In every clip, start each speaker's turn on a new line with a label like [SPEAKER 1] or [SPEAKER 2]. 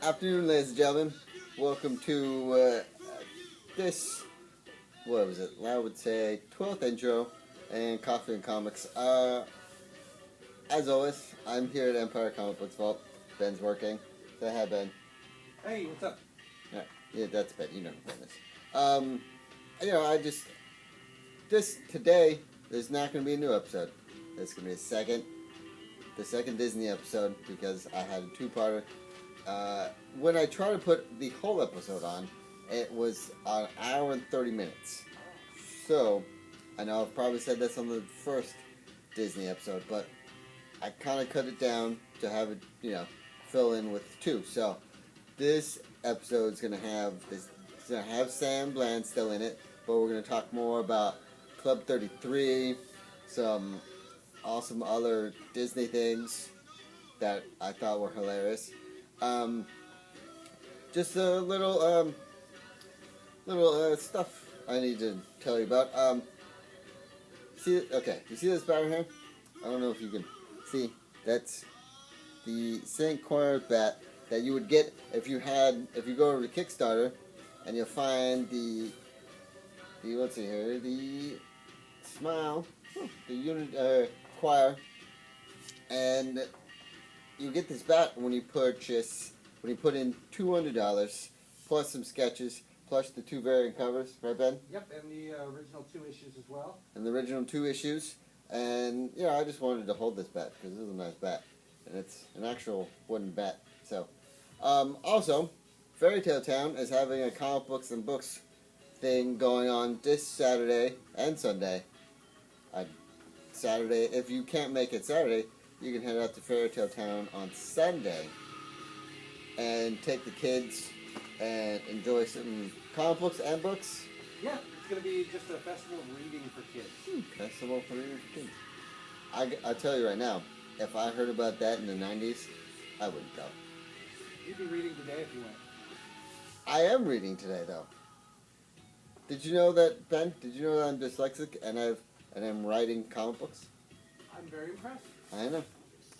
[SPEAKER 1] Afternoon, ladies and gentlemen. Welcome to this, what was it? I would say 12th intro and Coffee and Comics. As always, I'm here at Empire Comic Books Vault. Ben's working. Say hi, Ben.
[SPEAKER 2] Hey, what's up?
[SPEAKER 1] Yeah, that's Ben. You know who Ben is. Today, there's not going to be a new episode. There's going to be the second Disney episode because I had a two-parter. When I tried to put the whole episode on, it was an hour and 30 minutes. So, I know I've probably said this on the first Disney episode, but I kind of cut it down to have it, fill in with two. So, this episode is going to have Sam Bland still in it, but we're going to talk more about Club 33, some awesome other Disney things that I thought were hilarious. Just a little stuff I need to tell you about. You see this bat here? I don't know if you can see. That's the St. Croix bat that you would get if you go over to Kickstarter, and you'll find the Smile, the unit choir, and you get this bat when you put in $200 plus some sketches plus the two variant covers, right, Ben?
[SPEAKER 2] Yep, and the original 2 issues as well.
[SPEAKER 1] And the original 2 issues, and I just wanted to hold this bat because this is a nice bat, and it's an actual wooden bat. So, also, Fairy Tale Town is having a comic books and books thing going on this Saturday and Sunday. Saturday, if you can't make it Saturday, you can head out to Fairy Tale Town on Sunday and take the kids and enjoy some comic books and books.
[SPEAKER 2] Yeah, it's going to be just a festival of reading for kids.
[SPEAKER 1] Festival for reading for kids. I'll tell you right now, if I heard about that in the 90s, I wouldn't go.
[SPEAKER 2] You'd be reading today if you went.
[SPEAKER 1] I am reading today, though. Did you know that, Ben? Did you know that I'm dyslexic and I'm writing comic books?
[SPEAKER 2] I'm very impressed.
[SPEAKER 1] I know.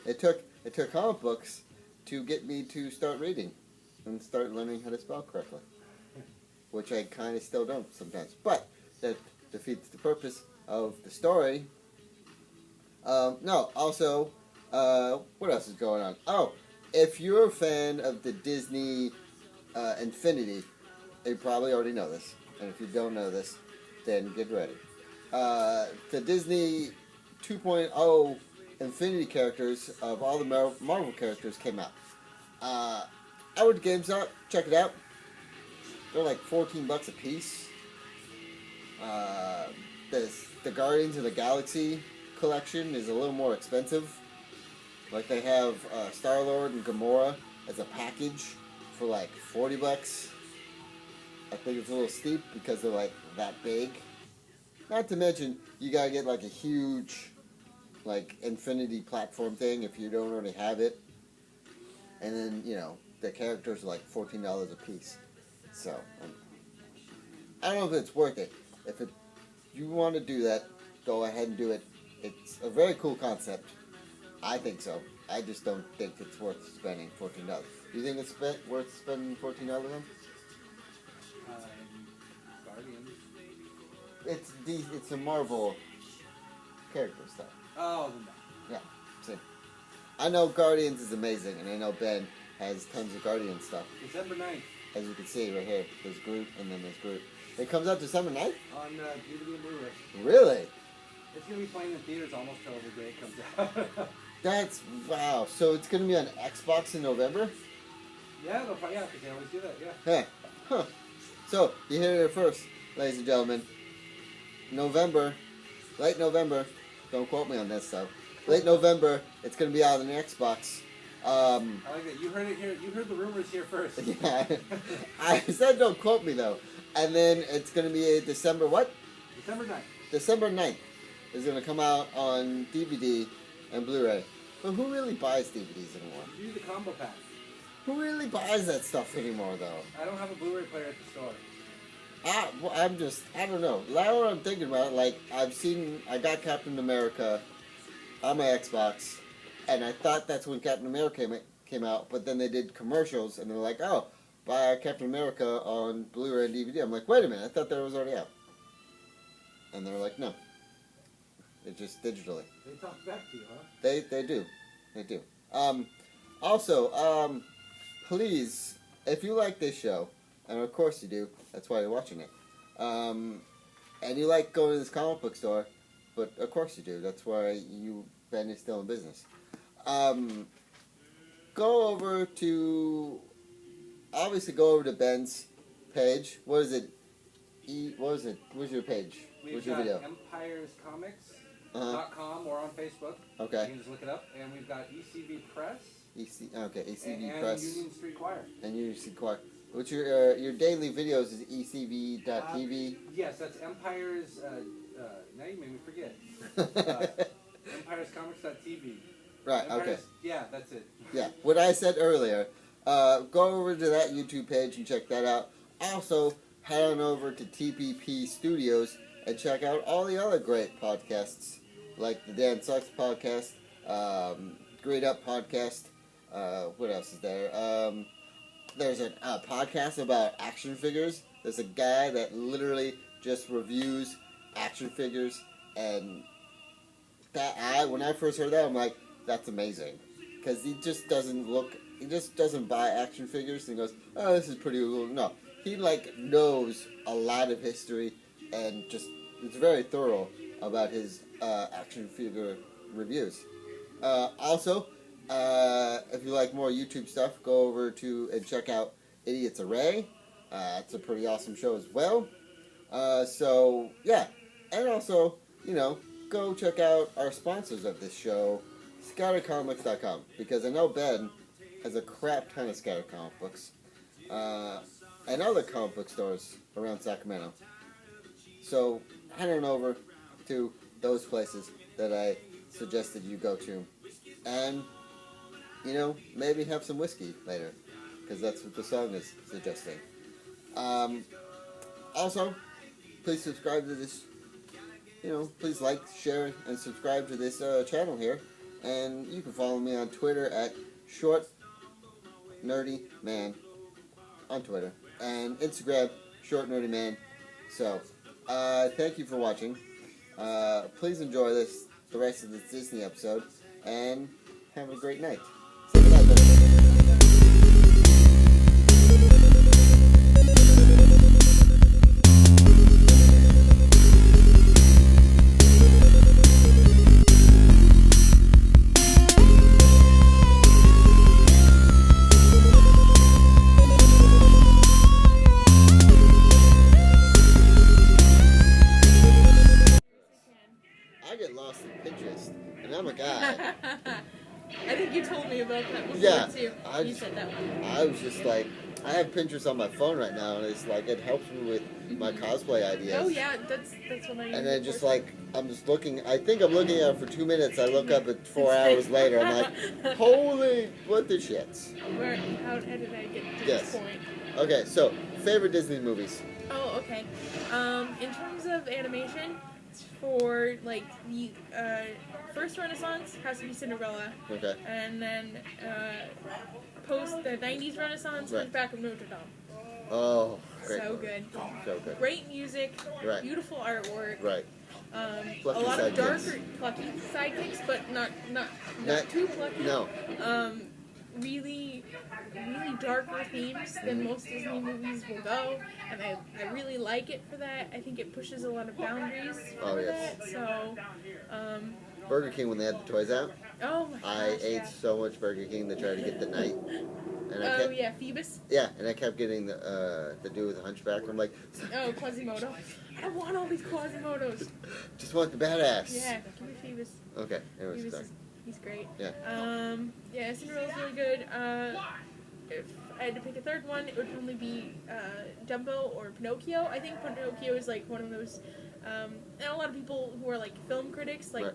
[SPEAKER 1] It took comic books to get me to start reading and start learning how to spell correctly, which I kind of still don't sometimes. But that defeats the purpose of the story. Also, what else is going on? Oh, if you're a fan of the Disney Infinity, you probably already know this. And if you don't know this, then get ready. The Disney 2.0 Infinity characters of all the Marvel characters came out. I went to GameStop, check it out. They're like $14 a piece. The Guardians of the Galaxy collection is a little more expensive. Like they have Star-Lord and Gamora as a package for like $40. I think it's a little steep because they're like that big. Not to mention, you gotta get like a huge Infinity platform thing if you don't already have it. And then, the characters are like $14 a piece. So, I don't know if it's worth it. If you want to do that, go ahead and do it. It's a very cool concept. I think so. I just don't think it's worth spending $14. Do you think it's worth spending $14 on?
[SPEAKER 2] Guardians.
[SPEAKER 1] It's a Marvel character stuff.
[SPEAKER 2] Oh,
[SPEAKER 1] yeah. See, I know Guardians is amazing, and I know Ben has tons of Guardian stuff.
[SPEAKER 2] December 9th.
[SPEAKER 1] As you can see right here, there's Groot, and then there's Groot. It comes out December 9th?
[SPEAKER 2] On DVD and Blu-ray.
[SPEAKER 1] Really?
[SPEAKER 2] It's going to be playing in theaters almost till the day it comes out.
[SPEAKER 1] That's, wow. So it's going to be on Xbox in November?
[SPEAKER 2] Yeah, because they always do that, yeah.
[SPEAKER 1] Yeah. Huh. So, you heard it first, ladies and gentlemen. Late November, don't quote me on this though. Late November, it's going to be out on the Xbox.
[SPEAKER 2] I like that. You heard it here. You heard the rumors here first.
[SPEAKER 1] Yeah. I said don't quote me though. And then it's going to be December what?
[SPEAKER 2] December 9th.
[SPEAKER 1] December 9th is going to come out on DVD and Blu-ray. But who really buys DVDs anymore?
[SPEAKER 2] You do the combo pack.
[SPEAKER 1] Who really buys that stuff anymore though?
[SPEAKER 2] I don't have a Blu-ray player at the store.
[SPEAKER 1] I don't know. Now I'm thinking about it, I got Captain America on my Xbox, and I thought that's when Captain America came out, but then they did commercials, and they're like, oh, buy Captain America on Blu-ray and DVD. I'm like, wait a minute, I thought that was already out. And they're like, no. It's just digitally.
[SPEAKER 2] They talk back to you, huh?
[SPEAKER 1] They do. They do. Also, please, if you like this show, and of course you do, that's why you're watching it, and you like going to this comic book store, but of course you do, that's why Ben is still in business, go over to Ben's page. What is it? What's your page? What's your video?
[SPEAKER 2] EmpiresComics.com or on Facebook.
[SPEAKER 1] Okay.
[SPEAKER 2] You can just look it up. And we've got ECV Press.
[SPEAKER 1] ECV
[SPEAKER 2] and
[SPEAKER 1] Press.
[SPEAKER 2] Union Street Choir.
[SPEAKER 1] And Union Street Choir. What's your daily videos is ECV.TV?
[SPEAKER 2] Yes, that's Empires. Now you made me forget. EmpiresComics.tv.
[SPEAKER 1] Right.
[SPEAKER 2] Empires,
[SPEAKER 1] okay.
[SPEAKER 2] Yeah, that's it.
[SPEAKER 1] Yeah. What I said earlier. Go over to that YouTube page and check that out. Also, head on over to TPP Studios and check out all the other great podcasts, like the Dan Sucks podcast, Grade Up podcast. What else is there? There's a podcast about action figures. There's a guy that literally just reviews action figures, and when I first heard that, I'm like, that's amazing, because he just doesn't buy action figures and goes, oh, this is pretty cool. No, he knows a lot of history and just it's very thorough about his action figure reviews. Also, if you like more YouTube stuff, go over to and check out Idiot's Array. It's a pretty awesome show as well. So yeah, and also go check out our sponsors of this show, ScatterComics.com, because I know Ben has a crap ton of Scatter comic books and other comic book stores around Sacramento. So head on over to those places that I suggested you go to, and maybe have some whiskey later, because that's what the song is suggesting. Also, please subscribe to this. Please like, share, and subscribe to this channel here, and you can follow me on Twitter at ShortNerdyMan on Twitter, and Instagram ShortNerdyMan. So, thank you for watching. Please enjoy the rest of this Disney episode, and have a great night. Say goodnight, Ben. I get lost in Pinterest, and I'm a guy.
[SPEAKER 3] I think you told me about that before, too. You said that one.
[SPEAKER 1] I was just like, I have Pinterest on my phone right now, and it's like, it helps me with my cosplay ideas.
[SPEAKER 3] Oh, yeah, that's what I use.
[SPEAKER 1] And then just like, I'm just looking, I think I'm looking at it for 2 minutes, I look up at 4 hours later, I'm like, holy, what the shits.
[SPEAKER 3] How did I get to this point?
[SPEAKER 1] Okay, so, favorite Disney movies?
[SPEAKER 3] Oh, okay. In terms of animation, for the first Renaissance has to be Cinderella.
[SPEAKER 1] Okay.
[SPEAKER 3] And then post the 90s Renaissance, Hunchback of Notre Dame.
[SPEAKER 1] Oh, great.
[SPEAKER 3] So good.
[SPEAKER 1] So good.
[SPEAKER 3] Great music.
[SPEAKER 1] Right.
[SPEAKER 3] Beautiful artwork.
[SPEAKER 1] Right.
[SPEAKER 3] A lot of darker, plucky sidekicks, but not too plucky.
[SPEAKER 1] No.
[SPEAKER 3] Really darker themes than most Disney movies will go, and I really like it for that. I think it pushes a lot of boundaries for that. So,
[SPEAKER 1] Burger King, when they had the toys out,
[SPEAKER 3] oh my gosh,
[SPEAKER 1] I ate so much Burger King to try to get the night. And
[SPEAKER 3] Phoebus.
[SPEAKER 1] Yeah, and I kept getting the dude with the hunchback. I'm like,
[SPEAKER 3] oh, Quasimodo. I don't want all these Quasimodos.
[SPEAKER 1] Just want the badass.
[SPEAKER 3] Yeah, give me Phoebus.
[SPEAKER 1] Okay, anyways, sorry.
[SPEAKER 3] He's great.
[SPEAKER 1] Yeah.
[SPEAKER 3] Cinderella's really good. If I had to pick a third one, it would only be Dumbo or Pinocchio. I think Pinocchio is one of those, and a lot of people who are film critics talk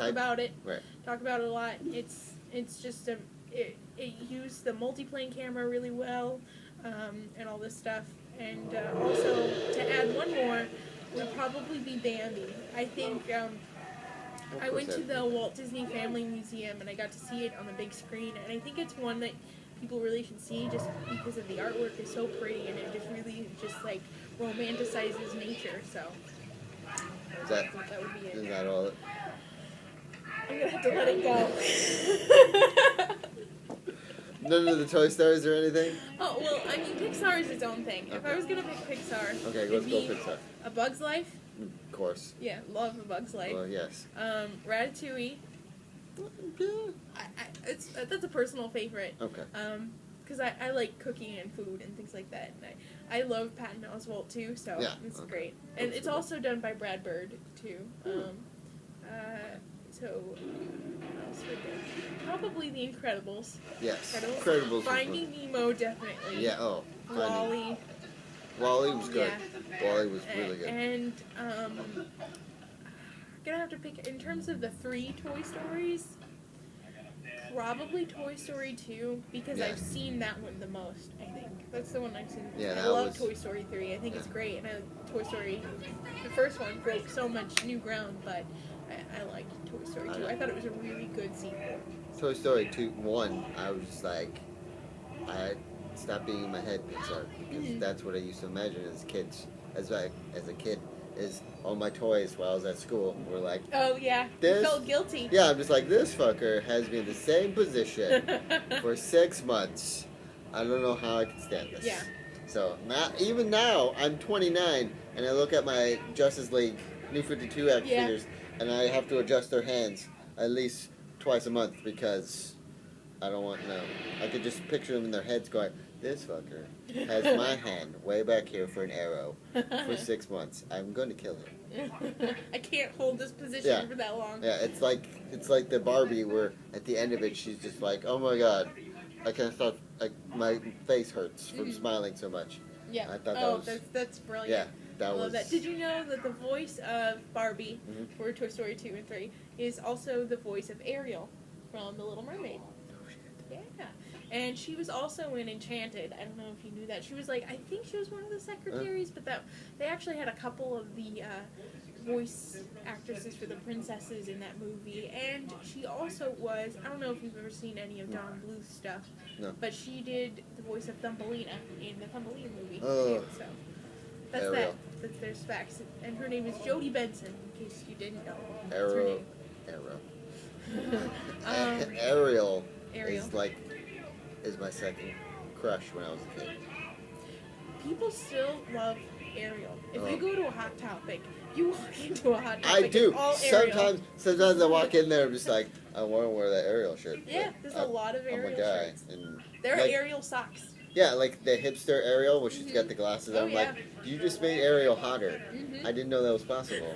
[SPEAKER 3] about it.
[SPEAKER 1] Right.
[SPEAKER 3] Talk about it a lot. It's just it used the multiplane camera really well, and all this stuff. And also to add one more would probably be Bambi. I think
[SPEAKER 1] Of
[SPEAKER 3] I
[SPEAKER 1] course
[SPEAKER 3] went to the Walt Disney Family Museum and I got to see it on the big screen, and I think it's one that people really should see just because of the artwork is so pretty and it just really just like romanticizes nature. So that would be it.
[SPEAKER 1] Is that all?
[SPEAKER 3] I'm gonna have to let it go.
[SPEAKER 1] None of the Toy Stories or anything?
[SPEAKER 3] Oh, well, I mean, Pixar is its own thing. If I was gonna pick Pixar,
[SPEAKER 1] Okay,
[SPEAKER 3] it'd
[SPEAKER 1] let's go
[SPEAKER 3] be
[SPEAKER 1] Pixar.
[SPEAKER 3] A Bug's Life.
[SPEAKER 1] Of course.
[SPEAKER 3] Yeah, love A Bug's Life.
[SPEAKER 1] Well, yes.
[SPEAKER 3] Ratatouille. That's a personal favorite.
[SPEAKER 1] Okay.
[SPEAKER 3] Because I like cooking and food and things like that. And I love Patton Oswalt too, so
[SPEAKER 1] Yeah,
[SPEAKER 3] it's
[SPEAKER 1] okay.
[SPEAKER 3] great. And it's also done by Brad Bird too. So what else would there? Probably The Incredibles.
[SPEAKER 1] Yes.
[SPEAKER 3] Incredibles.
[SPEAKER 1] Was
[SPEAKER 3] Finding Nemo, definitely.
[SPEAKER 1] Yeah. Oh.
[SPEAKER 3] Wall-E.
[SPEAKER 1] Wall-E was good.
[SPEAKER 3] Yeah.
[SPEAKER 1] Wall-E was really good.
[SPEAKER 3] And gonna have to pick in terms of the 3 Toy Stories. Probably Toy Story 2 because
[SPEAKER 1] Yeah.
[SPEAKER 3] I've seen that one the most. I think that's the one I've seen.
[SPEAKER 1] Yeah,
[SPEAKER 3] I
[SPEAKER 1] that
[SPEAKER 3] love
[SPEAKER 1] was-
[SPEAKER 3] Toy Story 3. I think it's great, and Toy Story, the first one broke so much new ground, but I liked Toy Story 2. I thought it was a really good sequel.
[SPEAKER 1] Toy Story 1, I was just like, I stopped being in my head Pixar because that's what I used to imagine as kids, as a kid, is all my toys while I was at school were like,
[SPEAKER 3] Oh yeah,
[SPEAKER 1] This-
[SPEAKER 3] you felt guilty.
[SPEAKER 1] yeah, I'm just like, this fucker has me in the same position for 6 months. I don't know how I can stand this.
[SPEAKER 3] Yeah.
[SPEAKER 1] So even now, I'm 29, and I look at my Justice League New 52 action
[SPEAKER 3] Yeah.
[SPEAKER 1] figures, and I have to adjust their hands at least twice a month because I don't want I could just picture them in their heads going, this fucker has my hand way back here for an arrow for 6 months. I'm going to kill him.
[SPEAKER 3] I can't hold this position
[SPEAKER 1] Yeah.
[SPEAKER 3] for that long.
[SPEAKER 1] Yeah, it's like the Barbie where at the end of it she's just like, oh my god, I can't stop. Like my face hurts from smiling so much.
[SPEAKER 3] Yeah.
[SPEAKER 1] I thought that was
[SPEAKER 3] that's brilliant.
[SPEAKER 1] yeah, that
[SPEAKER 3] I love
[SPEAKER 1] was.
[SPEAKER 3] that. Did you know that the voice of Barbie
[SPEAKER 1] Mhm.
[SPEAKER 3] for Toy Story 2 and 3 is also the voice of Ariel from The Little Mermaid? Yeah. And she was also in Enchanted. I don't know if you knew that. She was like, I think she was one of the secretaries, but they actually had a couple of the voice actresses for the princesses in that movie. And she also was, I don't know if you've ever seen any of Don Bluth's stuff,
[SPEAKER 1] No.
[SPEAKER 3] but she did the voice of Thumbelina in the Thumbelina movie
[SPEAKER 1] Oh.
[SPEAKER 3] too. So that's
[SPEAKER 1] Ariel.
[SPEAKER 3] there's facts. And her name is Jodie Benson, in case you didn't know. That's her
[SPEAKER 1] Arrow.
[SPEAKER 3] name.
[SPEAKER 1] Ariel
[SPEAKER 3] Ariel.
[SPEAKER 1] is my second crush when I was a kid.
[SPEAKER 3] People still love Ariel. If
[SPEAKER 1] Oh.
[SPEAKER 3] you go to a Hot Topic, you walk into a Hot
[SPEAKER 1] I
[SPEAKER 3] Topic,
[SPEAKER 1] do.
[SPEAKER 3] it's all Ariel.
[SPEAKER 1] Sometimes I walk in there, I'm just like, I want to wear that Ariel shirt.
[SPEAKER 3] Yeah, there's a lot of Ariel
[SPEAKER 1] I'm a guy,
[SPEAKER 3] shirts.
[SPEAKER 1] and
[SPEAKER 3] There are
[SPEAKER 1] like,
[SPEAKER 3] Ariel socks.
[SPEAKER 1] yeah, like the hipster Ariel where she's got the glasses.
[SPEAKER 3] Oh,
[SPEAKER 1] I'm
[SPEAKER 3] yeah.
[SPEAKER 1] like, you just made Ariel hotter.
[SPEAKER 3] Mhm.
[SPEAKER 1] I didn't know that was possible,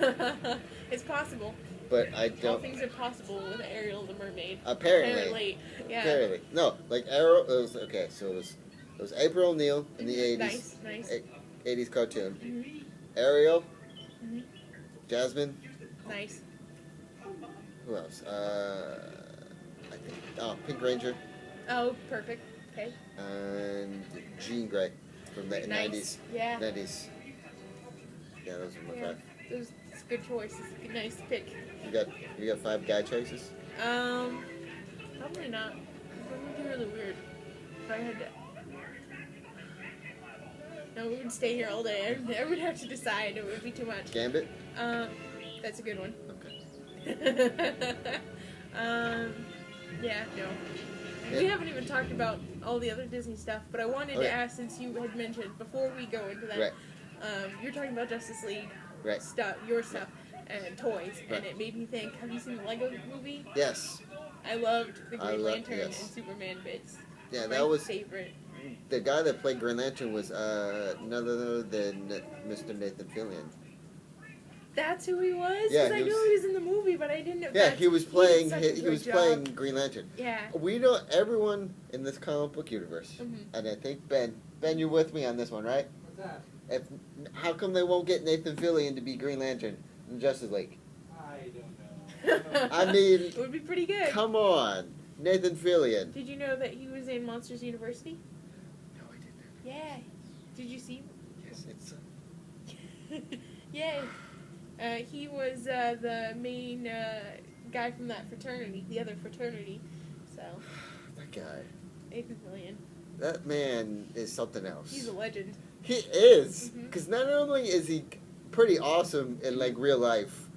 [SPEAKER 3] It's possible.
[SPEAKER 1] but I
[SPEAKER 3] All
[SPEAKER 1] don't.
[SPEAKER 3] things are possible with Ariel the mermaid.
[SPEAKER 1] Apparently.
[SPEAKER 3] Yeah.
[SPEAKER 1] Apparently, no, like Ariel. It was okay. So it was April O'Neil in the '80s.
[SPEAKER 3] Nice.
[SPEAKER 1] 80s cartoon.
[SPEAKER 3] Mhm.
[SPEAKER 1] Ariel,
[SPEAKER 3] Mhm.
[SPEAKER 1] Jasmine.
[SPEAKER 3] Nice.
[SPEAKER 1] Who else? I think. Oh, Pink Ranger
[SPEAKER 3] Oh, perfect. Okay.
[SPEAKER 1] and Jean Grey from the
[SPEAKER 3] Nice.
[SPEAKER 1] 90s.
[SPEAKER 3] Yeah.
[SPEAKER 1] 90s. Yeah, those are my
[SPEAKER 3] Yeah.
[SPEAKER 1] five.
[SPEAKER 3] Those it's a good choice. It's a nice pick.
[SPEAKER 1] You got 5 guy choices.
[SPEAKER 3] Probably not. That would be really weird. If I had to. No, we would stay here all day. I would have to decide. It would be too much.
[SPEAKER 1] Gambit.
[SPEAKER 3] That's a good one.
[SPEAKER 1] Okay.
[SPEAKER 3] Yeah, no.
[SPEAKER 1] Yeah.
[SPEAKER 3] We haven't even talked about all the other Disney stuff, but I wanted to
[SPEAKER 1] Okay.
[SPEAKER 3] ask, since you had mentioned before we go into that,
[SPEAKER 1] Right.
[SPEAKER 3] you're talking about Justice League
[SPEAKER 1] Right.
[SPEAKER 3] stuff, your stuff, and toys, and
[SPEAKER 1] Right.
[SPEAKER 3] it made me think. Have you seen the Lego Movie?
[SPEAKER 1] Yes.
[SPEAKER 3] I loved the
[SPEAKER 1] I
[SPEAKER 3] Green
[SPEAKER 1] love-
[SPEAKER 3] Lantern
[SPEAKER 1] yes.
[SPEAKER 3] and Superman bits.
[SPEAKER 1] Yeah,
[SPEAKER 3] My
[SPEAKER 1] that was
[SPEAKER 3] favorite.
[SPEAKER 1] the guy that played Green Lantern was none other than Mr. Nathan Fillion.
[SPEAKER 3] That's who he was.
[SPEAKER 1] Yeah,
[SPEAKER 3] Because I
[SPEAKER 1] he
[SPEAKER 3] knew
[SPEAKER 1] was-
[SPEAKER 3] he was in the movie, but I didn't know.
[SPEAKER 1] Yeah,
[SPEAKER 3] that's-
[SPEAKER 1] he was
[SPEAKER 3] did
[SPEAKER 1] playing.
[SPEAKER 3] such a
[SPEAKER 1] He
[SPEAKER 3] good
[SPEAKER 1] was
[SPEAKER 3] job.
[SPEAKER 1] playing Green Lantern.
[SPEAKER 3] Yeah.
[SPEAKER 1] We know everyone in this comic book universe,
[SPEAKER 3] Mhm.
[SPEAKER 1] and I think Ben, you're with me on this one, right?
[SPEAKER 2] What's that?
[SPEAKER 1] How come they won't get Nathan Fillion to be Green Lantern in Justice League?
[SPEAKER 2] I don't know.
[SPEAKER 1] I mean,
[SPEAKER 3] It would be pretty good.
[SPEAKER 1] come on, Nathan Fillion.
[SPEAKER 3] Did you know that he was in Monsters University?
[SPEAKER 1] No, I didn't.
[SPEAKER 3] Yeah. Did you see?
[SPEAKER 1] Yes, it's.
[SPEAKER 3] Yay. He was the main guy from that fraternity, the other fraternity. So.
[SPEAKER 1] That guy.
[SPEAKER 3] 8 million.
[SPEAKER 1] That man is something else.
[SPEAKER 3] He's a legend.
[SPEAKER 1] He is.
[SPEAKER 3] Mhm.
[SPEAKER 1] Because not only is he pretty awesome in, like, real life,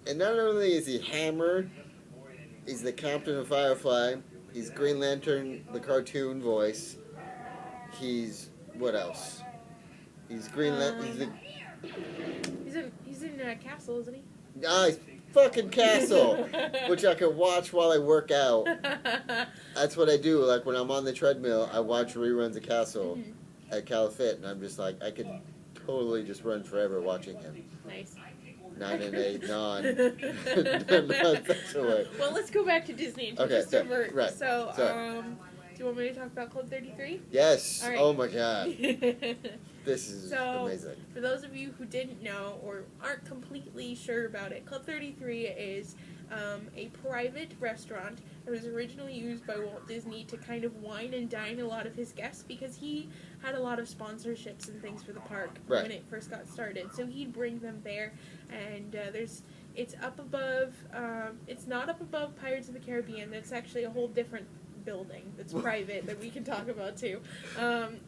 [SPEAKER 1] and not only is he Hammer, he's the captain of Firefly, he's Green Lantern, the cartoon voice, he's, what else? He's Green Lantern,
[SPEAKER 3] He's in Castle, isn't he?
[SPEAKER 1] he's fucking Castle, which I can watch while I work out. That's what I do. Like when I'm on the treadmill, I watch reruns of Castle at CalFit, and I'm just like, I could totally just run forever watching him.
[SPEAKER 3] Nice.
[SPEAKER 1] 9 and 8 non-sexual.
[SPEAKER 3] Well, let's go back to Disney and
[SPEAKER 1] Okay,
[SPEAKER 3] just divert.
[SPEAKER 1] right.
[SPEAKER 3] So,
[SPEAKER 1] Sorry.
[SPEAKER 3] do you want me to talk about Club 33?
[SPEAKER 1] Yes.
[SPEAKER 3] All right.
[SPEAKER 1] Oh my God. This is amazing.
[SPEAKER 3] For those of you who didn't know or aren't completely sure about it, Club 33 is a private restaurant that was originally used by Walt Disney to kind of wine and dine a lot of his guests because he had a lot of sponsorships and things for the park when it first got started. So he'd bring them there, and it's up above. It's not up above Pirates of the Caribbean. That's actually a whole different building that's private that we can talk about too.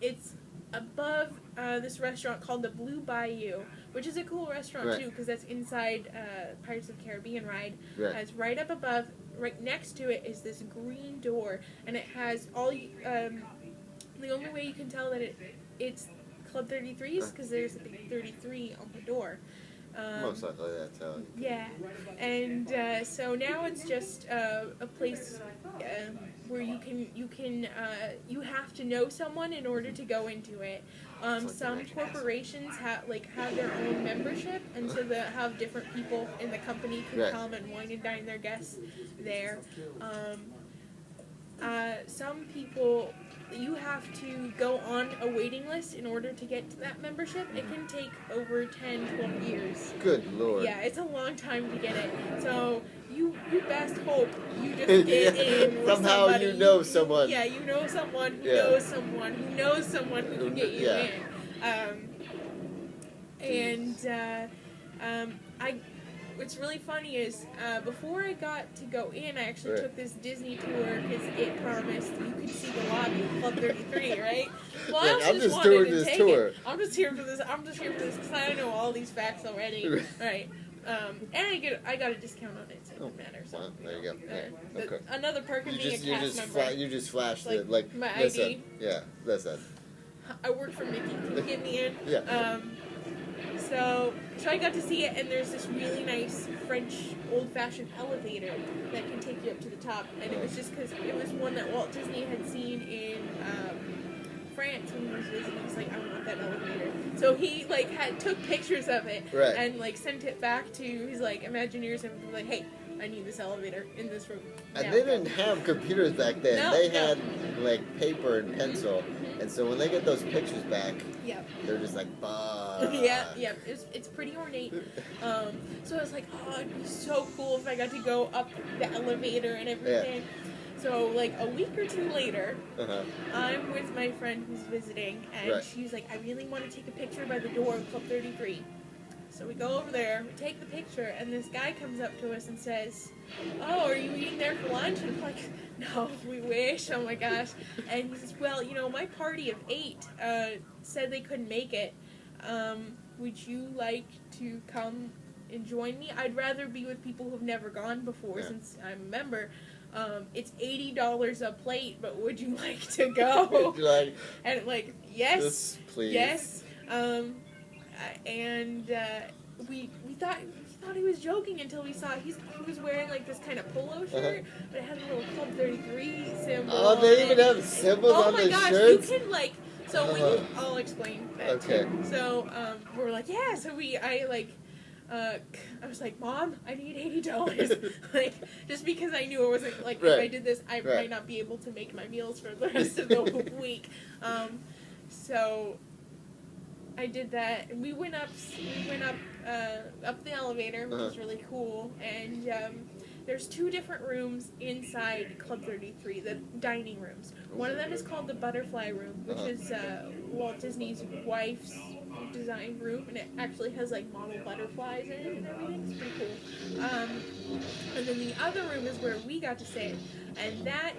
[SPEAKER 3] It's above this restaurant called the Blue Bayou, which is a cool restaurant too because that's inside Pirates of the Caribbean ride. It's right up above. Right next to it is this green door, and it has all. The only way you can tell that it's Club 33 is because there's a big 33 on the door.
[SPEAKER 1] Most likely that's how.
[SPEAKER 3] Yeah, and so now it's just a place where you have to know someone in order to go into it. Some corporations have their own membership, and so they have different people in the company can come and wine and dine their guests there. Some people, you have to go on a waiting list in order to get to that membership. It can take over 10, 12 years.
[SPEAKER 1] Good Lord.
[SPEAKER 3] Yeah, it's a long time to get it. So you best hope you just get in with
[SPEAKER 1] somehow
[SPEAKER 3] somebody.
[SPEAKER 1] You know someone.
[SPEAKER 3] Yeah, you know someone who knows someone who knows someone who can get you in. What's really funny is before I got to go in, I actually took this Disney tour because it promised you could see the lobby of Club 33, right? Well, I also just wanted to take it. I'm just here for this because I know all these facts already, right? And I got a discount on it, so it doesn't matter. So,
[SPEAKER 1] well, there you go. Okay.
[SPEAKER 3] Another perk of being a cast member.
[SPEAKER 1] You just flashed it,
[SPEAKER 3] my
[SPEAKER 1] listen.
[SPEAKER 3] ID.
[SPEAKER 1] Yeah, listen.
[SPEAKER 3] I work for Mickey. Can you get me in?
[SPEAKER 1] Yeah.
[SPEAKER 3] So I got to see it, and there's this really nice French old-fashioned elevator that can take you up to the top. And it was just because it was one that Walt Disney had seen in France when he was visiting. He's like, I want that elevator. So he took pictures of it and sent it back to his Imagineers and was like, hey, I need this elevator in this room.
[SPEAKER 1] And
[SPEAKER 3] now.
[SPEAKER 1] they didn't have computers back then. They had paper and pencil. And so when they get those pictures back, they're just like, bah.
[SPEAKER 3] Yeah. It's pretty ornate. So I was like, oh, it'd be so cool if I got to go up the elevator and everything. Yeah. So a week or two later, I'm with my friend who's visiting, and she's like, I really want to take a picture by the door of Club 33. So we go over there, we take the picture, and this guy comes up to us and says, oh, are you eating there for lunch? And I'm like, no, we wish, oh my gosh. And he says, well, my party of 8 said they couldn't make it. Would you like to come and join me? I'd rather be with people who've never gone before since I'm a member. It's $80 a plate, but would you like to go? And yes,
[SPEAKER 1] please.
[SPEAKER 3] Yes. We thought he was joking until we saw he was wearing this kind of polo shirt, but it had a little Club 33 symbol.
[SPEAKER 1] Oh, they even have symbols on the shirts?
[SPEAKER 3] Oh my gosh, you can so when you, I'll explain that.
[SPEAKER 1] Okay.
[SPEAKER 3] Too. So we're I was like, Mom, I need $80. Just because I knew it wasn't if I did this, I might not be able to make my meals for the rest of the week. So I did that, and we went up the elevator, which was really cool, and there's 2 different rooms inside Club 33, the dining rooms. One of them is called the Butterfly Room, which is Walt Disney's wife's designed room, and it actually has like model butterflies in it and everything. It's pretty cool. And then the other room is where we got to sit, and that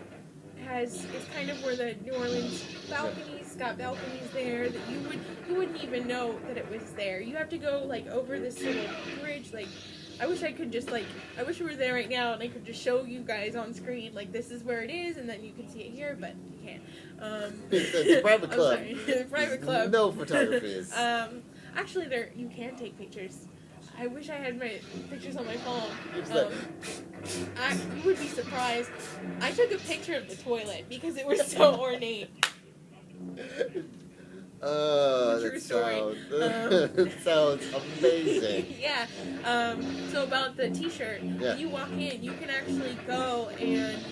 [SPEAKER 3] is kind of where the New Orleans balconies got balconies there that you wouldn't even know that it was there. You have to go like over this little bridge. Like, I wish I could just I wish we were there right now and I could just show you guys on screen like this is where it is, and then you can see it here, but you can't.
[SPEAKER 1] It's a private club.
[SPEAKER 3] It's a private club.
[SPEAKER 1] No photography.
[SPEAKER 3] Actually, you can take pictures. I wish I had my pictures on my phone. You would be surprised. I took a picture of the toilet because it was so ornate. True story.
[SPEAKER 1] That sounds amazing.
[SPEAKER 3] Yeah. So about the T-shirt, you walk in, you can actually go and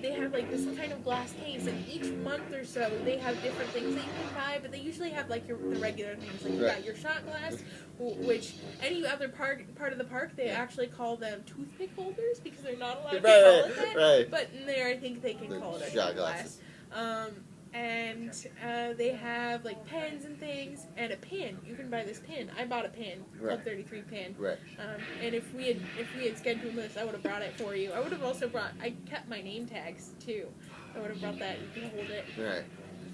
[SPEAKER 3] they have like this kind of glass case, and each month or so they have different things that you can buy, but they usually have like the regular things, like you got your shot glass, which any other part of the park they actually call them toothpick holders because they're not allowed to call it that. Right. But in there, I think they can call it a shot glass. And they have like pens and things, and a pin. You can buy this pin. I bought a pin, Club 33 pin.
[SPEAKER 1] Right.
[SPEAKER 3] And if we had scheduled this, I would have brought it for you. I would have also I kept my name tags too. I would have brought that. You can hold it.
[SPEAKER 1] Right.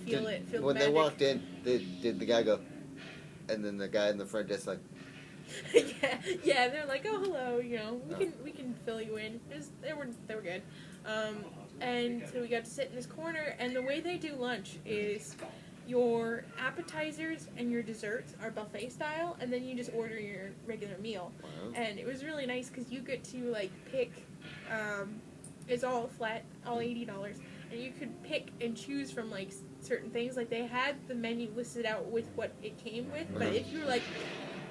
[SPEAKER 3] Feel the magic.
[SPEAKER 1] When they walked in, did the guy go, and then the guy in the front desk like.
[SPEAKER 3] yeah. They're like, oh hello, we can fill you in. They were good. And so we got to sit in this corner, and the way they do lunch is your appetizers and your desserts are buffet style, and then you just order your regular meal. Wow. And it was really nice because you get to like pick, it's all flat, all $80, and you could pick and choose from like certain things. Like they had the menu listed out with what it came with, but if you were like,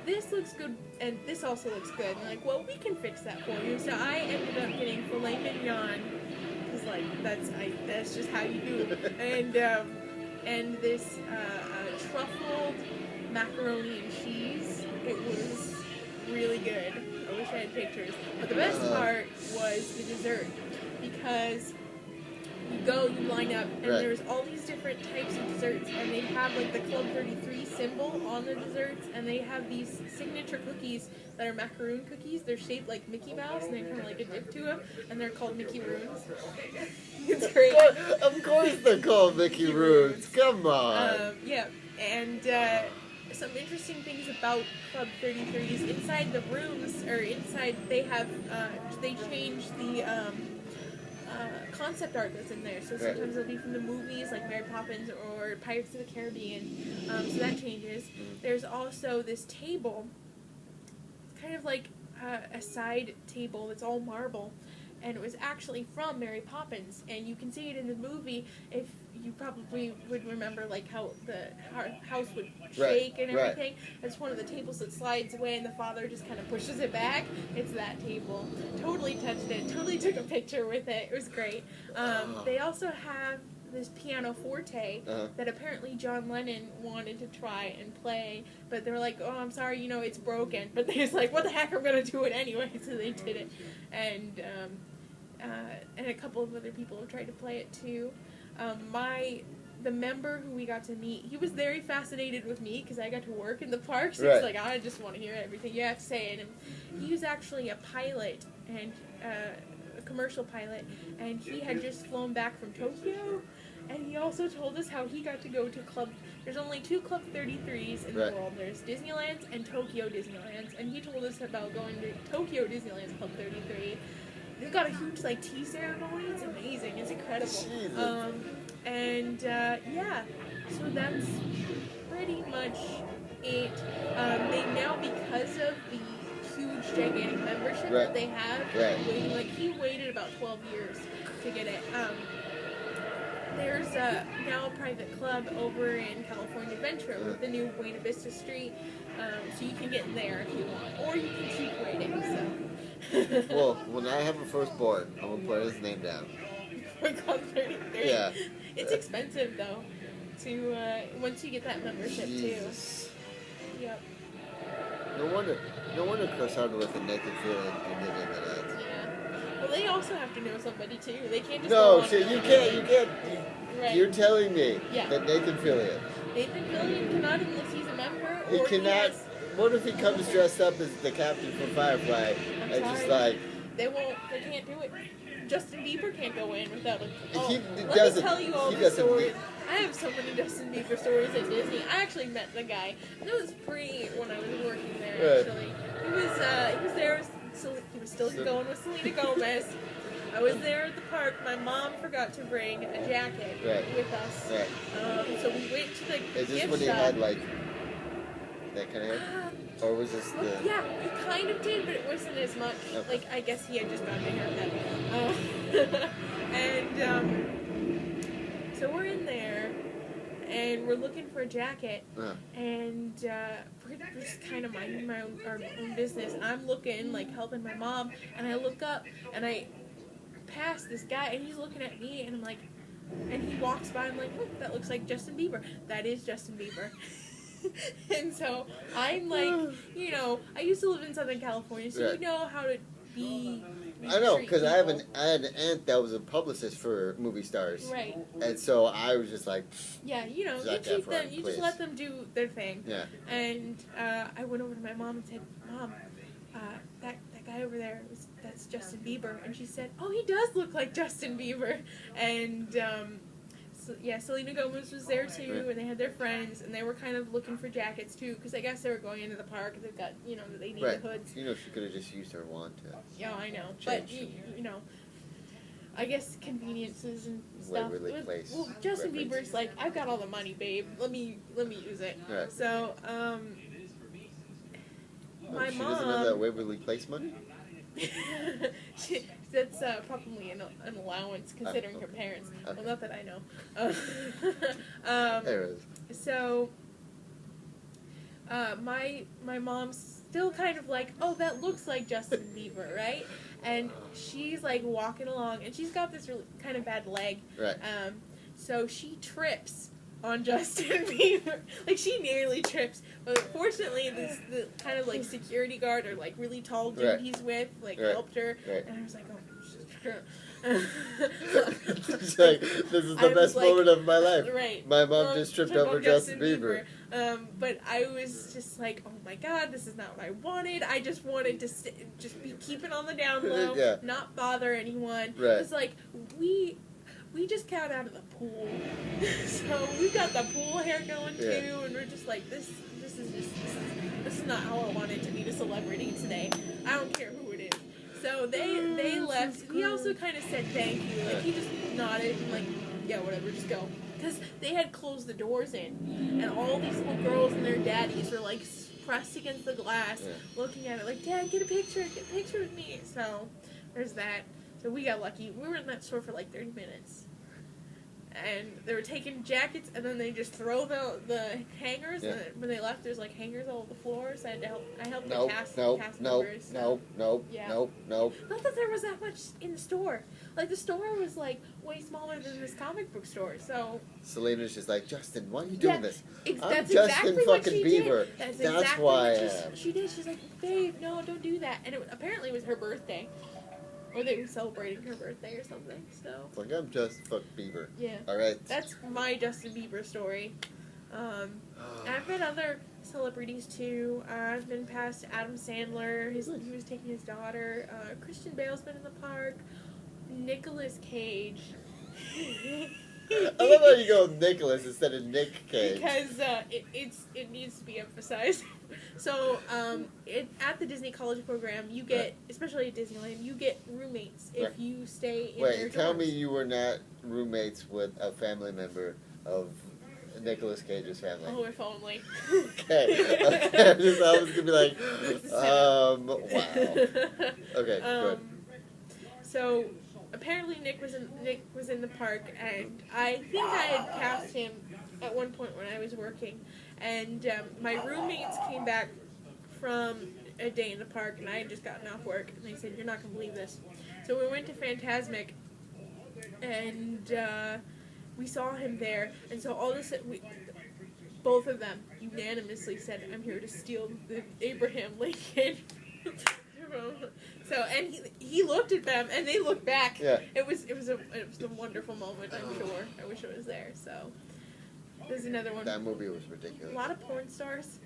[SPEAKER 3] this looks good and this also looks good, and like, well, we can fix that for you. So I ended up getting filet mignon. Like that's just how you do it, and this truffled macaroni and cheese. It was really good. I wish I had pictures, but the best part was the dessert because you line up, and there's all these different types of desserts, and they have like the Club 33 symbol on the desserts, and they have these signature cookies that are macaroon cookies. They're shaped like Mickey Mouse, and they kind of like a dip to them, and they're called Mickey Roons. It's great.
[SPEAKER 1] Of course they're called Mickey Roons. Come on.
[SPEAKER 3] Yeah, and some interesting things about Club 33's inside the rooms, or inside they have, they change the concept art that's in there. So sometimes it'll be from the movies like Mary Poppins or Pirates of the Caribbean. So that changes. There's also this table, kind of like a side table that's all marble, and it was actually from Mary Poppins, and you can see it in the movie. If you probably would remember like how the house would shake and everything. It's one of the tables that slides away and the father just kind of pushes it back. It's that table. Totally touched it. Totally took a picture with it. It was great. They also have this pianoforte that apparently John Lennon wanted to try and play, but they were like, oh, I'm sorry, it's broken. But they're just like, what the heck, I'm going to do it anyway. So they did it. And a couple of other people have tried to play it too. The member who we got to meet, he was very fascinated with me because I got to work in the park, so he's like, I just want to hear everything you have to say. And he was actually a pilot, and a commercial pilot, and he had just flown back from Tokyo, and he also told us how he got to go to there's only 2 Club 33s in the world. There's Disneyland's and Tokyo Disneyland's, and he told us about going to Tokyo Disneyland's Club 33. They've got a huge tea ceremony. It's amazing. It's incredible. So that's pretty much it. They now, because of the huge, gigantic membership that they have, he waited about 12 years to get it. There's now a private club over in California Adventure with the new Buena Vista Street, so you can get there if you want, or you can keep waiting. So.
[SPEAKER 1] Well, when I have a firstborn, I'm gonna put his name down.
[SPEAKER 3] For Club 33.
[SPEAKER 1] Yeah.
[SPEAKER 3] It's expensive though, to once you get that membership too. Yep.
[SPEAKER 1] No wonder Chris Hardwick and Nathan Fillion can get into that.
[SPEAKER 3] Yeah. Well, they also have to know somebody too. They can't just
[SPEAKER 1] No,
[SPEAKER 3] go on
[SPEAKER 1] shit,
[SPEAKER 3] and
[SPEAKER 1] you
[SPEAKER 3] on.
[SPEAKER 1] can't.
[SPEAKER 3] Right.
[SPEAKER 1] You're telling me
[SPEAKER 3] Yeah.
[SPEAKER 1] that Nathan Fillion.
[SPEAKER 3] Nathan Fillion cannot unless he's a member
[SPEAKER 1] He
[SPEAKER 3] or
[SPEAKER 1] cannot.
[SPEAKER 3] has.
[SPEAKER 1] What if he comes dressed up as the captain from Firefly
[SPEAKER 3] I'm
[SPEAKER 1] and just
[SPEAKER 3] sorry.
[SPEAKER 1] like
[SPEAKER 3] They won't. They can't do it. Justin Bieber can't go in without a.
[SPEAKER 1] He
[SPEAKER 3] Let
[SPEAKER 1] doesn't-
[SPEAKER 3] me tell you all
[SPEAKER 1] he
[SPEAKER 3] the
[SPEAKER 1] doesn't
[SPEAKER 3] stories.
[SPEAKER 1] need-
[SPEAKER 3] I have so many Justin Bieber stories at Disney. I actually met the guy. It was pre when I was working there.
[SPEAKER 1] Right.
[SPEAKER 3] Actually, he was there. So he was still going with Selena Gomez. I was there at the park. My mom forgot to bring a jacket
[SPEAKER 1] Right.
[SPEAKER 3] with us.
[SPEAKER 1] Right.
[SPEAKER 3] So we went to the
[SPEAKER 1] Is this
[SPEAKER 3] gift
[SPEAKER 1] when he
[SPEAKER 3] shop.
[SPEAKER 1] had like that kind of hair, or was this
[SPEAKER 3] Well,
[SPEAKER 1] the?
[SPEAKER 3] yeah, he kind of did, but it wasn't as much.
[SPEAKER 1] Okay.
[SPEAKER 3] Like, I guess he had just gotten a haircut. And so we're in there, and we're looking for a jacket, and we're just kind of minding our own business. And I'm looking, like, helping my mom, and I look up, and I pass this guy, and he's looking at me, and I'm like, and he walks by, I'm like, oh, that looks like Justin Bieber. That is Justin Bieber. And so I'm like, you know, I used to live in Southern California, so
[SPEAKER 1] Right.
[SPEAKER 3] you know how to be.
[SPEAKER 1] I know,
[SPEAKER 3] treat
[SPEAKER 1] because I had
[SPEAKER 3] people.
[SPEAKER 1] an aunt that was a publicist for movie stars,
[SPEAKER 3] Right.
[SPEAKER 1] and so I was just like,
[SPEAKER 3] Yeah, you know, you
[SPEAKER 1] Zac
[SPEAKER 3] treat
[SPEAKER 1] Efron,
[SPEAKER 3] them, you just
[SPEAKER 1] please.
[SPEAKER 3] let them do their thing.
[SPEAKER 1] yeah,
[SPEAKER 3] And I went over to my mom and said, Mom, that guy over there, that's Justin Bieber. And she said, oh, he does look like Justin Bieber. And so, yeah, Selena Gomez was there too,
[SPEAKER 1] Right.
[SPEAKER 3] and they had their friends, and they were kind of looking for jackets too, because I guess they were going into the park, and they've got, you know, they need
[SPEAKER 1] right.
[SPEAKER 3] the hoods.
[SPEAKER 1] You know, she could have just used her wand to.
[SPEAKER 3] Yeah, I know, but
[SPEAKER 1] Change.
[SPEAKER 3] you know, I guess conveniences and stuff.
[SPEAKER 1] Waverly Place
[SPEAKER 3] Well, Justin
[SPEAKER 1] reference.
[SPEAKER 3] Bieber's like, I've got all the money, babe. Let me use it.
[SPEAKER 1] Right.
[SPEAKER 3] So, my
[SPEAKER 1] she
[SPEAKER 3] mom.
[SPEAKER 1] doesn't have that Waverly Place money.
[SPEAKER 3] That's probably an allowance considering her
[SPEAKER 1] okay.
[SPEAKER 3] parents.
[SPEAKER 1] Okay.
[SPEAKER 3] Well, not that I know.
[SPEAKER 1] There it is.
[SPEAKER 3] So, my mom's still kind of like, oh, that looks like Justin Bieber, right? And she's like walking along, and she's got this really kind of bad leg.
[SPEAKER 1] Right.
[SPEAKER 3] So she trips on Justin Bieber. Like, she nearly trips. But fortunately, the kind of like security guard or like really tall dude
[SPEAKER 1] Right.
[SPEAKER 3] he's with like
[SPEAKER 1] Right.
[SPEAKER 3] helped her.
[SPEAKER 1] Right.
[SPEAKER 3] And I was like, oh.
[SPEAKER 1] It's like, this is the
[SPEAKER 3] I was
[SPEAKER 1] best
[SPEAKER 3] like-
[SPEAKER 1] moment of my life.
[SPEAKER 3] Right.
[SPEAKER 1] My mom just tripped over Justin Bieber.
[SPEAKER 3] But I was just like, oh my god, this is not what I wanted. I just wanted to just be keeping on the down low,
[SPEAKER 1] Yeah.
[SPEAKER 3] not bother anyone.
[SPEAKER 1] Right.
[SPEAKER 3] It's like, we just got out of the pool. So we've got the pool hair going too,
[SPEAKER 1] Yeah.
[SPEAKER 3] and we're just like, this is not how I wanted to meet a celebrity today. I don't care who it is. So they left. He also kind of said thank you. Like, he just nodded and like, yeah, whatever, just go. Because they had closed the doors in, and all these little girls and their daddies were like pressed against the glass,
[SPEAKER 1] Yeah.
[SPEAKER 3] looking at it like, Dad, get a picture with me. So there's that. So we got lucky. We were in that store for like 30 minutes. And they were taking jackets, and then they just throw the hangers.
[SPEAKER 1] Yeah.
[SPEAKER 3] And when they left, there's like hangers all over the floor. So I helped the
[SPEAKER 1] Nope,
[SPEAKER 3] cast
[SPEAKER 1] nope, nope,
[SPEAKER 3] members. so-
[SPEAKER 1] nope, nope,
[SPEAKER 3] Yeah.
[SPEAKER 1] nope, nope.
[SPEAKER 3] Not that there was that much in the store. Like, the store was like way smaller than this comic book store. So
[SPEAKER 1] Selena's just like, Justin, why are you doing
[SPEAKER 3] Yeah,
[SPEAKER 1] this?
[SPEAKER 3] Ex-
[SPEAKER 1] I'm
[SPEAKER 3] that's
[SPEAKER 1] Justin
[SPEAKER 3] exactly what
[SPEAKER 1] fucking
[SPEAKER 3] she
[SPEAKER 1] Bieber.
[SPEAKER 3] did. That's
[SPEAKER 1] That's
[SPEAKER 3] exactly
[SPEAKER 1] why
[SPEAKER 3] what
[SPEAKER 1] I am.
[SPEAKER 3] she did. She's like, babe, no, don't do that. And apparently it was her birthday. Or they were celebrating her birthday or something. So,
[SPEAKER 1] It's like, I'm Justin fucking Bieber.
[SPEAKER 3] yeah.
[SPEAKER 1] Alright.
[SPEAKER 3] That's my Justin Bieber story. I've met other celebrities too. I've been past Adam Sandler. He was taking his daughter. Christian Bale's been in the park. Nicolas Cage.
[SPEAKER 1] I love how you go Nicholas instead of Nick Cage.
[SPEAKER 3] Because it needs to be emphasized. So at the Disney College program, you get, especially at Disneyland, you get roommates if
[SPEAKER 1] Right.
[SPEAKER 3] you stay in their
[SPEAKER 1] Wait, tell
[SPEAKER 3] dorms.
[SPEAKER 1] me you were not roommates with a family member of Nicolas Cage's family.
[SPEAKER 3] Oh, if only.
[SPEAKER 1] Okay. I was gonna be like, wow. Okay, good.
[SPEAKER 3] So apparently Nick was in the park, and I think I had passed him at one point when I was working, and my roommates came back from a day in the park, and I had just gotten off work, and they said, "You're not gonna believe this." So we went to Fantasmic, and we saw him there, and so all this both of them unanimously said, "I'm here to steal the Abraham Lincoln." So, and he looked at them, and they looked back.
[SPEAKER 1] Yeah.
[SPEAKER 3] It was a wonderful moment. I'm sure. I wish it was there. So, there's another one.
[SPEAKER 1] That movie was ridiculous.
[SPEAKER 3] A lot of porn stars.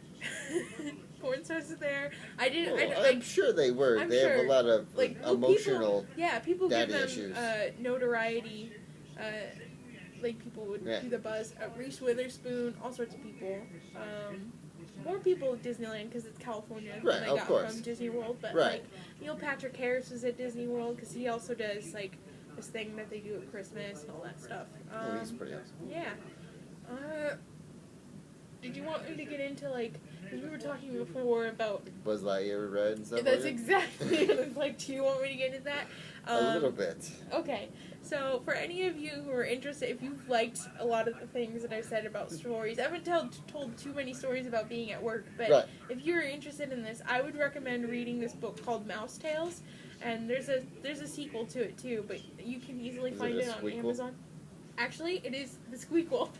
[SPEAKER 3] Porn stars are there. I didn't.
[SPEAKER 1] Well, I'm sure they were.
[SPEAKER 3] I'm
[SPEAKER 1] they
[SPEAKER 3] sure.
[SPEAKER 1] have a lot of
[SPEAKER 3] Like
[SPEAKER 1] emotional.
[SPEAKER 3] people give
[SPEAKER 1] daddy
[SPEAKER 3] them
[SPEAKER 1] issues.
[SPEAKER 3] Notoriety. Like people would
[SPEAKER 1] Yeah.
[SPEAKER 3] do the buzz. Reese Witherspoon, all sorts of people. More people at Disneyland because it's California
[SPEAKER 1] Right,
[SPEAKER 3] than I
[SPEAKER 1] of
[SPEAKER 3] got
[SPEAKER 1] course.
[SPEAKER 3] from Disney World. But
[SPEAKER 1] Right.
[SPEAKER 3] like Neil Patrick Harris was at Disney World because he also does like this thing that they do at Christmas and all that stuff.
[SPEAKER 1] Oh, he's pretty awesome.
[SPEAKER 3] Yeah. Did you want me to get into like? Because we were talking before about.
[SPEAKER 1] Buzz Lightyear Red and stuff.
[SPEAKER 3] That's
[SPEAKER 1] like
[SPEAKER 3] exactly. What it's like, do you want me to get into that?
[SPEAKER 1] a little bit.
[SPEAKER 3] Okay, so for any of you who are interested, if you've liked a lot of the things that I've said about stories, I haven't told too many stories about being at work, but
[SPEAKER 1] Right.
[SPEAKER 3] if you're interested in this, I would recommend reading this book called Mouse Tales, and there's a sequel to it too, but you can easily
[SPEAKER 1] Is
[SPEAKER 3] find
[SPEAKER 1] it a
[SPEAKER 3] it on
[SPEAKER 1] squeakquel?
[SPEAKER 3] Amazon. Actually, it is the Squeakquel.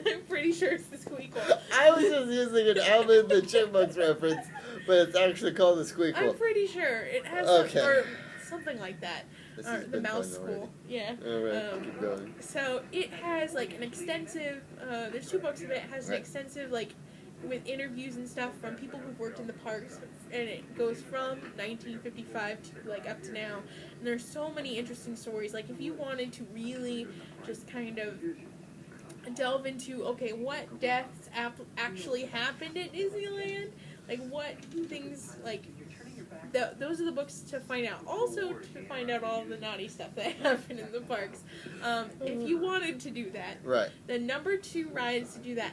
[SPEAKER 3] I'm pretty sure it's the Squeakquel.
[SPEAKER 1] I was just using an Alvin and the Chipmunks reference, but it's actually called the
[SPEAKER 3] I'm
[SPEAKER 1] Squeakquel.
[SPEAKER 3] pretty sure it has
[SPEAKER 1] Okay.
[SPEAKER 3] or something like that.
[SPEAKER 1] This
[SPEAKER 3] Or
[SPEAKER 1] has
[SPEAKER 3] the
[SPEAKER 1] been
[SPEAKER 3] Mouse
[SPEAKER 1] fun
[SPEAKER 3] School.
[SPEAKER 1] already.
[SPEAKER 3] Yeah.
[SPEAKER 1] Alright, keep going.
[SPEAKER 3] So it has like an extensive. There's 2 books of it. It has an
[SPEAKER 1] Right.
[SPEAKER 3] extensive like with interviews and stuff from people who've worked in the parks, and it goes from 1955 to like up to now. And there's so many interesting stories. Like if you wanted to really just kind of delve into what deaths actually happened at Disneyland, like what things like. Those are the books to find out. Also, to find out all the naughty stuff that happened in the parks. If you wanted to do that,
[SPEAKER 1] Right.
[SPEAKER 3] the number 2 rides to do that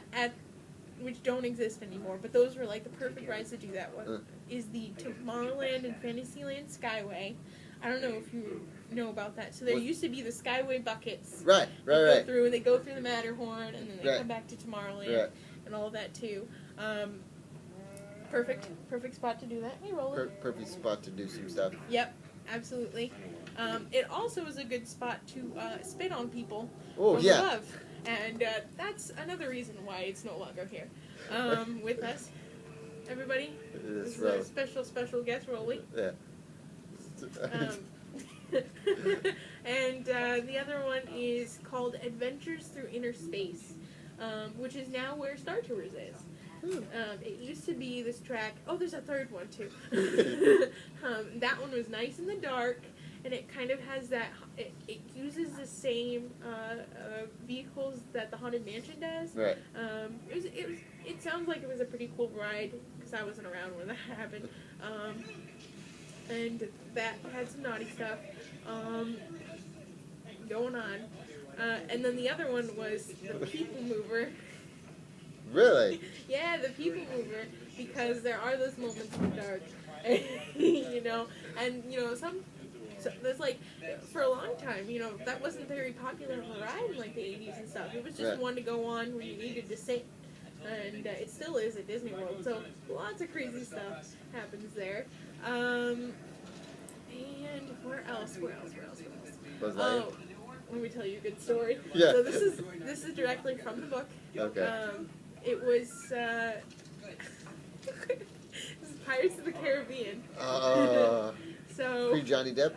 [SPEAKER 3] which don't exist anymore, but those were like the perfect rides to do that with, is the Tomorrowland and Fantasyland Skyway. I don't know if you know about that. So there used to be the Skyway buckets.
[SPEAKER 1] Right.
[SPEAKER 3] They go
[SPEAKER 1] Right.
[SPEAKER 3] through and they go through the Matterhorn, and then they
[SPEAKER 1] Right.
[SPEAKER 3] come back to Tomorrowland
[SPEAKER 1] Right.
[SPEAKER 3] and all of that too. Perfect spot to do that. Hey, Roland.
[SPEAKER 1] Perfect spot to do some stuff.
[SPEAKER 3] Yep, absolutely. It also is a good spot to spit on people
[SPEAKER 1] Oh,
[SPEAKER 3] from
[SPEAKER 1] yeah.
[SPEAKER 3] above. And that's another reason why it's no longer here with us. Everybody, this is our special guest, Rolly.
[SPEAKER 1] Yeah.
[SPEAKER 3] And the other one is called Adventures Through Inner Space, which is now where Star Tours is. It used to be this track. Oh, there's a third one too. That one was nice in the dark, and it kind of has that. It uses the same vehicles that the Haunted Mansion does.
[SPEAKER 1] Right.
[SPEAKER 3] It sounds like it was a pretty cool ride because I wasn't around when that happened. And that had some naughty stuff going on. And then the other one was the People Mover.
[SPEAKER 1] Really?
[SPEAKER 3] Yeah, the People Mover, because there are those moments in the dark, you know, and, you know, so there's like, for a long time, you know, that wasn't very popular of a ride in like the 80s and stuff. It was just
[SPEAKER 1] Right.
[SPEAKER 3] one to go on where you needed to sit, and it still is at Disney World, so lots of crazy stuff happens there. And where else?
[SPEAKER 1] Buzz Lightyear?
[SPEAKER 3] Oh, let me tell you a good story.
[SPEAKER 1] Yeah.
[SPEAKER 3] So this is directly from the book.
[SPEAKER 1] Okay.
[SPEAKER 3] It was this is Pirates of the Caribbean. So
[SPEAKER 1] Pre-Johnny Depp?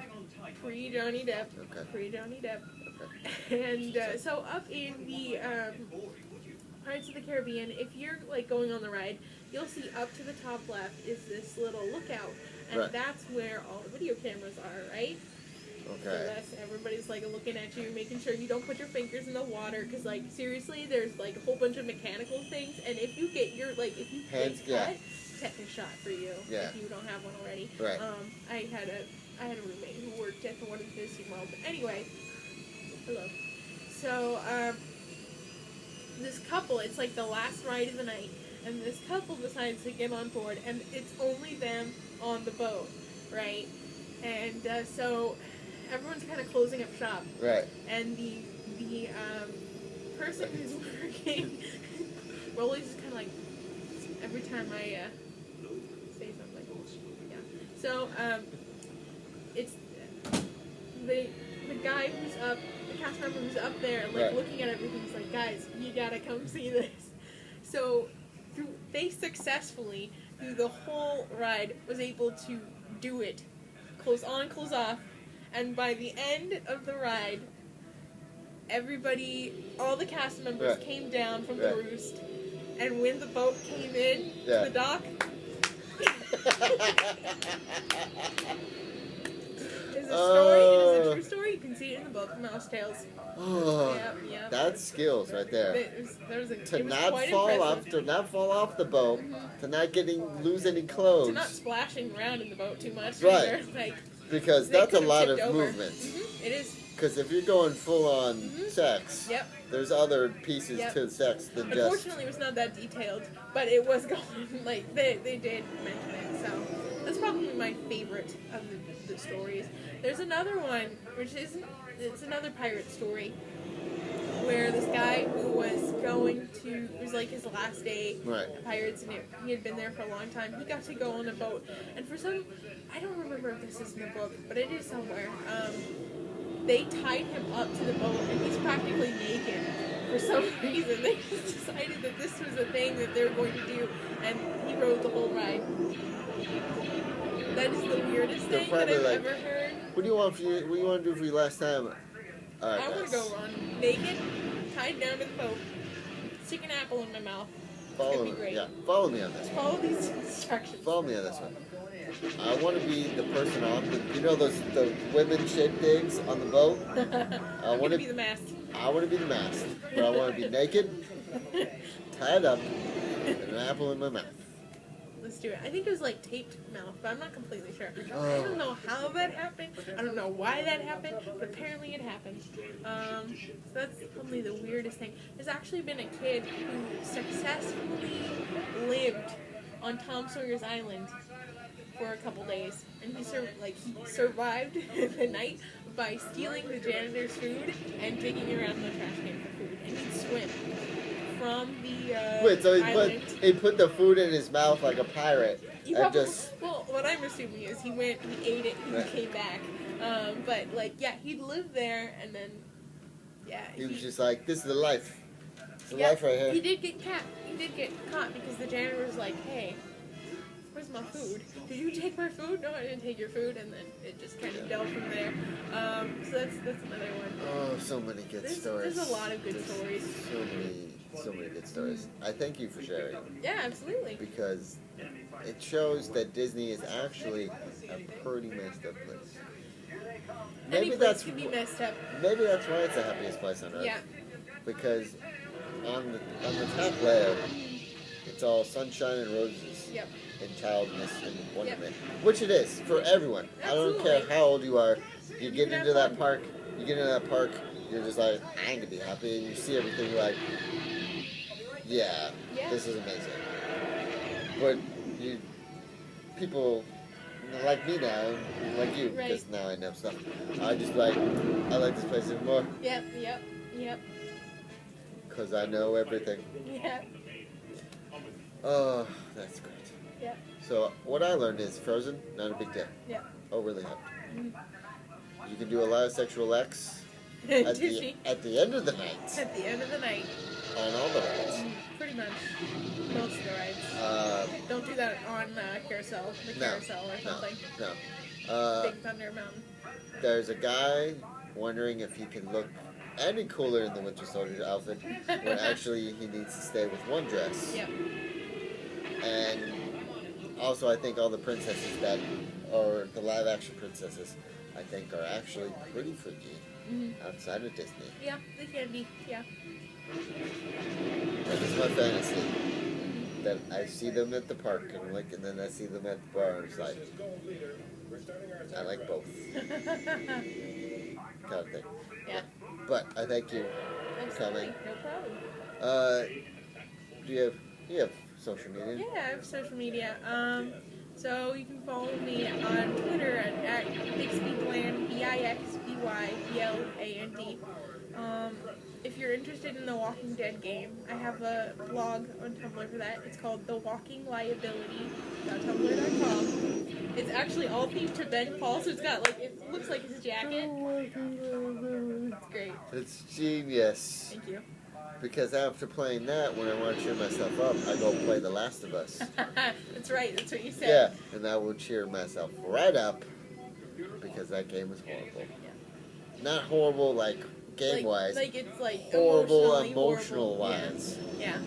[SPEAKER 3] pre-Johnny Depp.
[SPEAKER 1] Okay.
[SPEAKER 3] Pre-Johnny Depp.
[SPEAKER 1] Okay.
[SPEAKER 3] And so up in the Pirates of the Caribbean, if you're like going on the ride, you'll see up to the top left is this little lookout, and
[SPEAKER 1] Right.
[SPEAKER 3] that's where all the video cameras are, right? So
[SPEAKER 1] Okay.
[SPEAKER 3] that's everybody's like looking at you, making sure you don't put your fingers in the water, because like seriously, there's like a whole bunch of mechanical things, and if you get your if you
[SPEAKER 1] Hands-
[SPEAKER 3] get cut, tetanus shot for you
[SPEAKER 1] Yeah.
[SPEAKER 3] if you don't have one already.
[SPEAKER 1] Right.
[SPEAKER 3] I had a roommate who worked at the one in Disney World. But anyway, hello. So this couple, it's like the last ride of the night, and this couple decides to get on board, and it's only them on the boat, right? And so everyone's kind of closing up shop,
[SPEAKER 1] Right.
[SPEAKER 3] and the person who's working, Rolly's just kind of like every time I say something, yeah. So it's the guy who's up, the cast member who's up there, like
[SPEAKER 1] Right.
[SPEAKER 3] looking at everything. He's like, guys, you gotta come see this. So they successfully, through the whole ride, was able to do it. Close on, close off. And by the end of the ride, all the cast members came down from the roost. And when the boat came in to the dock, it's a story. It is a true story. You can see it in the book, Mouse Tales.
[SPEAKER 1] Oh,
[SPEAKER 3] yeah.
[SPEAKER 1] That's skills right there.
[SPEAKER 3] To not
[SPEAKER 1] fall off the boat, to not lose any clothes,
[SPEAKER 3] to not splashing around in the boat too much.
[SPEAKER 1] Right.
[SPEAKER 3] Like,
[SPEAKER 1] because that's a lot of movement.
[SPEAKER 3] It is.
[SPEAKER 1] Because if you're going full on sex, there's other pieces to sex than just.
[SPEAKER 3] Unfortunately, it was not that detailed, but it was going like they did mention it. So that's probably my favorite of the stories. There's another one which isn't. It's another pirate story where this guy who was it was like his last day at Pirates, and he had been there for a long time. He got to go on a boat, and I don't remember if this is in the book, but it is somewhere. They tied him up to the boat, and he's practically naked for some reason. They just decided that this was a thing that they were going to do, and he rode the whole ride. That is the weirdest thing that I've ever heard.
[SPEAKER 1] What do you want to do for your last time? All right,
[SPEAKER 3] I want to go run naked, tied down to the boat, stick an apple in my mouth.
[SPEAKER 1] Follow me. Yeah, follow me on this.
[SPEAKER 3] Follow these instructions.
[SPEAKER 1] Follow me on this one. I want to be the person on the women shaped things on the boat. I want to
[SPEAKER 3] be the mast.
[SPEAKER 1] I want to be the mast, but I want to be naked, tied up, and an apple in my mouth.
[SPEAKER 3] Let's do it. I think it was like taped mouth, but I'm not completely sure. I don't know how that happened. I don't know why that happened, but apparently it happened. So that's probably the weirdest thing. There's actually been a kid who successfully lived on Tom Sawyer's Island for a couple days, and he survived the night by stealing the janitor's food and digging around the trash can for food, and he'd swim from the island.
[SPEAKER 1] He put the food in his mouth like a pirate.
[SPEAKER 3] Well, what I'm assuming is he ate it, and he came back. But he'd lived there, and then
[SPEAKER 1] he was just like, this is the life. It's the life right here.
[SPEAKER 3] He did get caught because the janitor was like, hey, where's my food? Did you take my food? No, I didn't take your food. And then it just kind of dealt from there. So that's another one.
[SPEAKER 1] Oh, so many good stories.
[SPEAKER 3] There's a lot of good stories.
[SPEAKER 1] So many good stories. I thank you for sharing.
[SPEAKER 3] Yeah, absolutely.
[SPEAKER 1] Because it shows that Disney is actually a pretty messed up place.
[SPEAKER 3] Any place can be messed up.
[SPEAKER 1] Maybe that's why it's the happiest place on earth.
[SPEAKER 3] Yeah.
[SPEAKER 1] Because on the top layer, it's all sunshine and roses.
[SPEAKER 3] Yep.
[SPEAKER 1] And childness and wonderment, which it is for everyone.
[SPEAKER 3] Absolutely.
[SPEAKER 1] I don't care how old you are. You get into that park. You're just like, I'm gonna be happy, and you see everything. You're like, yeah, this is amazing. But people like me now, like you, because now I know stuff. I like this place even more.
[SPEAKER 3] Yep.
[SPEAKER 1] Because I know everything.
[SPEAKER 3] Yep.
[SPEAKER 1] Oh, that's great.
[SPEAKER 3] Yep.
[SPEAKER 1] So what I learned is Frozen, not a big deal.
[SPEAKER 3] Yep.
[SPEAKER 1] Overly hyped. You can do a lot of sexual acts at the end of the night.
[SPEAKER 3] At the end of the night.
[SPEAKER 1] On all the rides.
[SPEAKER 3] Pretty much. Most of the rides. Don't do that on Carousel. Carousel or something.
[SPEAKER 1] No.
[SPEAKER 3] Big Thunder Mountain.
[SPEAKER 1] There's a guy wondering if he can look any cooler in the Winter Soldier outfit when actually he needs to stay with one dress.
[SPEAKER 3] Yep.
[SPEAKER 1] And also I think all the princesses or the live action princesses, I think are actually pretty freaky outside of Disney.
[SPEAKER 3] Yeah, they can be, yeah.
[SPEAKER 1] That is my fantasy. That I see them at the park and then I see them at the bar and it's like, I like both. Kind of thing.
[SPEAKER 3] Yeah.
[SPEAKER 1] But I thank you for coming.
[SPEAKER 3] No problem.
[SPEAKER 1] Do you have social media?
[SPEAKER 3] Yeah, I have social media. So you can follow me on Twitter at BixbyBland, BixbyBland. If you're interested in the Walking Dead game, I have a blog on Tumblr for that. It's called thewalkingliability.tumblr.com. It's actually all themed to Ben Paul, so it's got it looks like his jacket. It's great.
[SPEAKER 1] It's genius.
[SPEAKER 3] Thank you.
[SPEAKER 1] Because after playing that, when I want to cheer myself up, I go play The Last of Us.
[SPEAKER 3] That's right. That's what you said.
[SPEAKER 1] Yeah, and I will cheer myself right up because that game was horrible.
[SPEAKER 3] Yeah.
[SPEAKER 1] Not horrible like game-wise.
[SPEAKER 3] Like it's like
[SPEAKER 1] horrible
[SPEAKER 3] emotional
[SPEAKER 1] wise.
[SPEAKER 3] Yeah.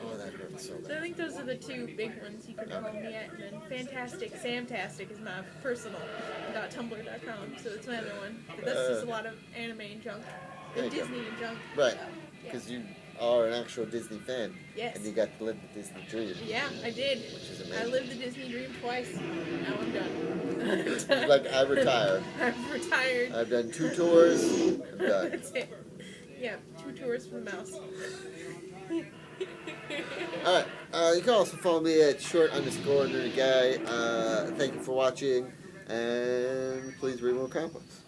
[SPEAKER 1] Oh, that hurts so
[SPEAKER 3] So I
[SPEAKER 1] bad.
[SPEAKER 3] think those are the two big ones you can follow me at. And then Fantastic, Samtastic is my personal .tumblr.com. So that's my other one. But that's just a lot of anime and junk.
[SPEAKER 1] There
[SPEAKER 3] And
[SPEAKER 1] you go.
[SPEAKER 3] Disney and junk.
[SPEAKER 1] Right,
[SPEAKER 3] So, yeah.
[SPEAKER 1] because you are an actual Disney fan.
[SPEAKER 3] Yes.
[SPEAKER 1] And you got to live the Disney dream.
[SPEAKER 3] Yeah, I did.
[SPEAKER 1] Which is
[SPEAKER 3] I
[SPEAKER 1] amazing.
[SPEAKER 3] lived the Disney dream twice. Now I'm done.
[SPEAKER 1] Like, I retired.
[SPEAKER 3] I'm retired.
[SPEAKER 1] I've done 2 tours. I'm done.
[SPEAKER 3] That's it. Yeah, 2 tours for the mouse.
[SPEAKER 1] Alright, you can also follow me at short_nerdyguy. Thank you for watching, and please read more comic books.